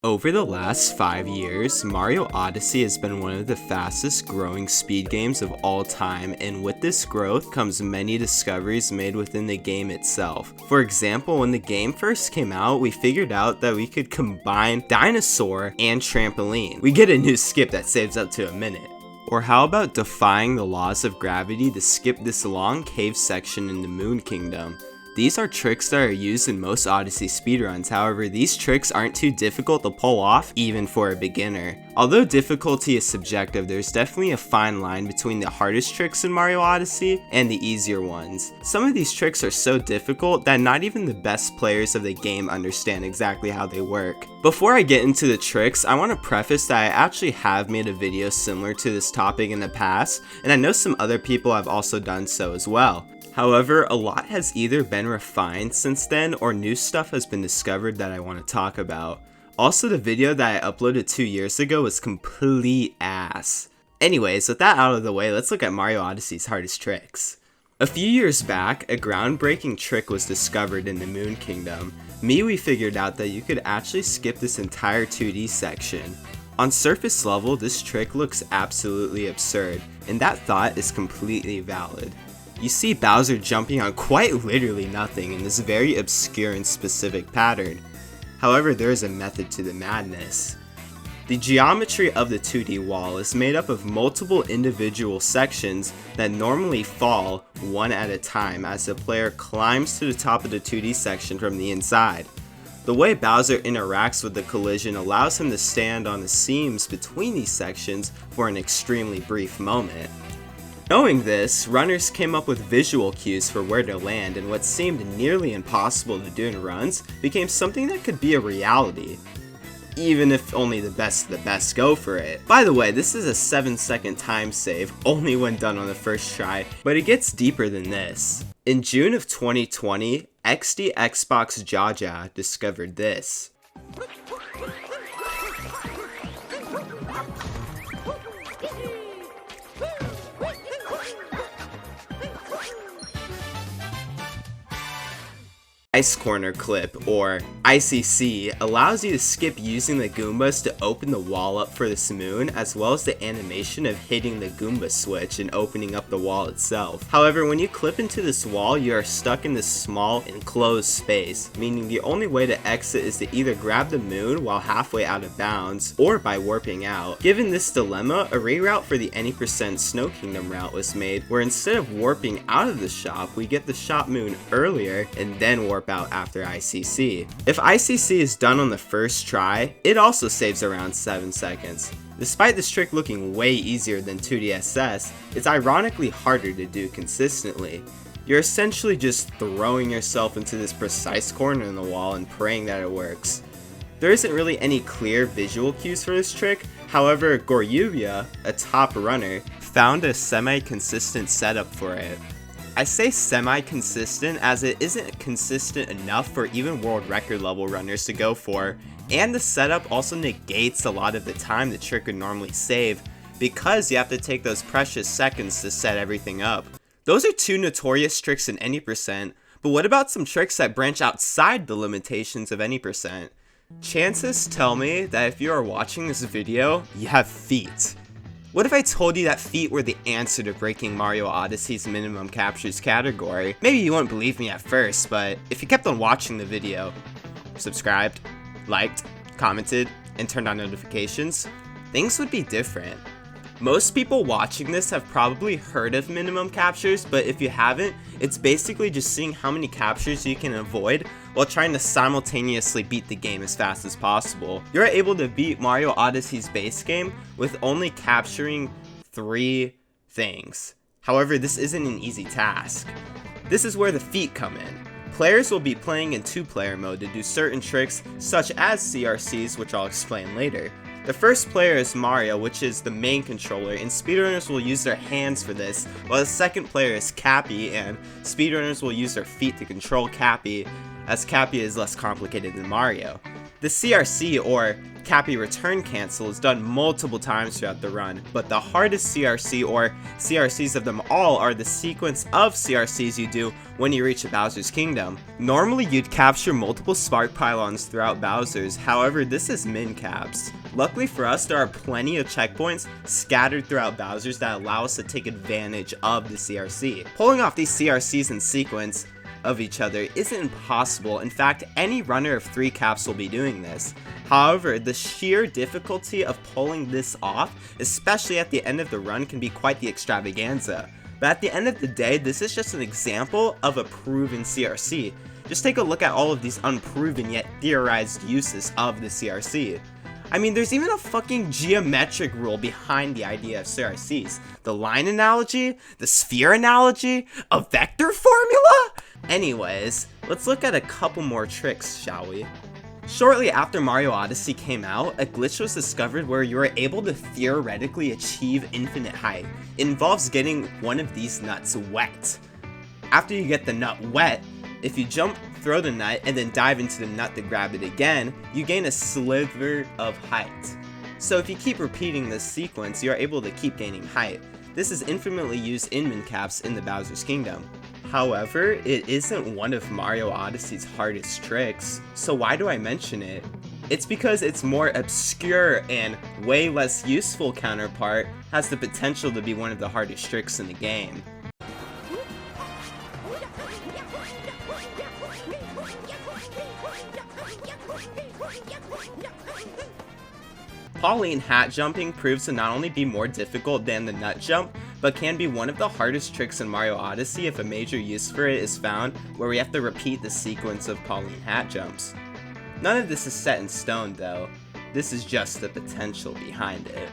Over the last 5 years, Mario Odyssey has been one of the fastest growing speed games of all time, and with this growth comes many discoveries made within the game itself. For example, when the game first came out, we figured out that we could combine dinosaur and trampoline. We get a new skip that saves up to a minute. Or how about defying the laws of gravity to skip this long cave section in the Moon Kingdom? These are tricks that are used in most Odyssey speedruns, however these tricks aren't too difficult to pull off even for a beginner. Although difficulty is subjective, there's definitely a fine line between the hardest tricks in Mario Odyssey and the easier ones. Some of these tricks are so difficult that not even the best players of the game understand exactly how they work. Before I get into the tricks, I want to preface that I actually have made a video similar to this topic in the past, and I know some other people have also done so as well. However, a lot has either been refined since then or new stuff has been discovered that I want to talk about. Also, the video that I uploaded 2 years ago was complete ass. Anyways, with that out of the way, let's look at Mario Odyssey's hardest tricks. A few years back, a groundbreaking trick was discovered in the Moon Kingdom. We figured out that you could actually skip this entire 2D section. On surface level, this trick looks absolutely absurd, and that thought is completely valid. You see Bowser jumping on quite literally nothing in this very obscure and specific pattern. However, there is a method to the madness. The geometry of the 2D wall is made up of multiple individual sections that normally fall one at a time as the player climbs to the top of the 2D section from the inside. The way Bowser interacts with the collision allows him to stand on the seams between these sections for an extremely brief moment. Knowing this, runners came up with visual cues for where to land, and what seemed nearly impossible to do in runs became something that could be a reality. Even if only the best of the best go for it. By the way, this is a 7-second time save, only when done on the first try, but it gets deeper than this. In June of 2020, XD Xbox Jaja discovered this. Ice Corner Clip, or ICC, allows you to skip using the Goombas to open the wall up for this moon, as well as the animation of hitting the Goomba switch and opening up the wall itself. However, when you clip into this wall, you are stuck in this small enclosed space, meaning the only way to exit is to either grab the moon while halfway out of bounds, or by warping out. Given this dilemma, a reroute for the Any% Snow Kingdom route was made, where instead of warping out of the shop, we get the shop moon earlier and then warp out after ICC. If ICC is done on the first try, it also saves around 7 seconds. Despite this trick looking way easier than 2DSS, it's ironically harder to do consistently. You're essentially just throwing yourself into this precise corner in the wall and praying that it works. There isn't really any clear visual cues for this trick, however Goryubia, a top runner, found a semi-consistent setup for it. I say semi-consistent as it isn't consistent enough for even world record level runners to go for, and the setup also negates a lot of the time the trick would normally save because you have to take those precious seconds to set everything up. Those are two notorious tricks in Any%, but what about some tricks that branch outside the limitations of Any%? Chances tell me that if you are watching this video, you have feet. What if I told you that feet were the answer to breaking Mario Odyssey's minimum captures category? Maybe you wouldn't believe me at first, but if you kept on watching the video, subscribed, liked, commented, and turned on notifications, things would be different. Most people watching this have probably heard of minimum captures, but if you haven't, it's basically just seeing how many captures you can avoid while trying to simultaneously beat the game as fast as possible. You're able to beat Mario Odyssey's base game with only capturing 3 things. However, this isn't an easy task. This is where the feet come in. Players will be playing in 2-player mode to do certain tricks such as CRCs, which I'll explain later. The first player is Mario, which is the main controller, and speedrunners will use their hands for this, while the second player is Cappy, and speedrunners will use their feet to control Cappy, as Cappy is less complicated than Mario. The CRC, or Cappy return cancel is done multiple times throughout the run, but the hardest CRC or CRCs of them all are the sequence of CRCs you do when you reach a Bowser's Kingdom. Normally you'd capture multiple spark pylons throughout Bowser's, however this is min caps. Luckily for us, there are plenty of checkpoints scattered throughout Bowser's that allow us to take advantage of the CRC. Pulling off these CRCs in sequence of each other isn't impossible. In fact, any runner of 3 caps will be doing this. However, the sheer difficulty of pulling this off, especially at the end of the run, can be quite the extravaganza. But at the end of the day, this is just an example of a proven CRC. Just take a look at all of these unproven yet theorized uses of the CRC. I mean, there's even a fucking geometric rule behind the idea of CRCs. The line analogy, the sphere analogy, a vector formula? Anyways, let's look at a couple more tricks, shall we? Shortly after Mario Odyssey came out, a glitch was discovered where you were able to theoretically achieve infinite height. It involves getting one of these nuts wet. After you get the nut wet, if you jump, throw the nut, and then dive into the nut to grab it again, you gain a sliver of height. So if you keep repeating this sequence, you are able to keep gaining height. This is infinitely used in min caps in the Bowser's Kingdom. However, it isn't one of Mario Odyssey's hardest tricks, so why do I mention it? It's because its more obscure and way less useful counterpart has the potential to be one of the hardest tricks in the game. Pauline hat jumping proves to not only be more difficult than the nut jump, but can be one of the hardest tricks in Mario Odyssey if a major use for it is found where we have to repeat the sequence of Pauline hat jumps. None of this is set in stone though, this is just the potential behind it.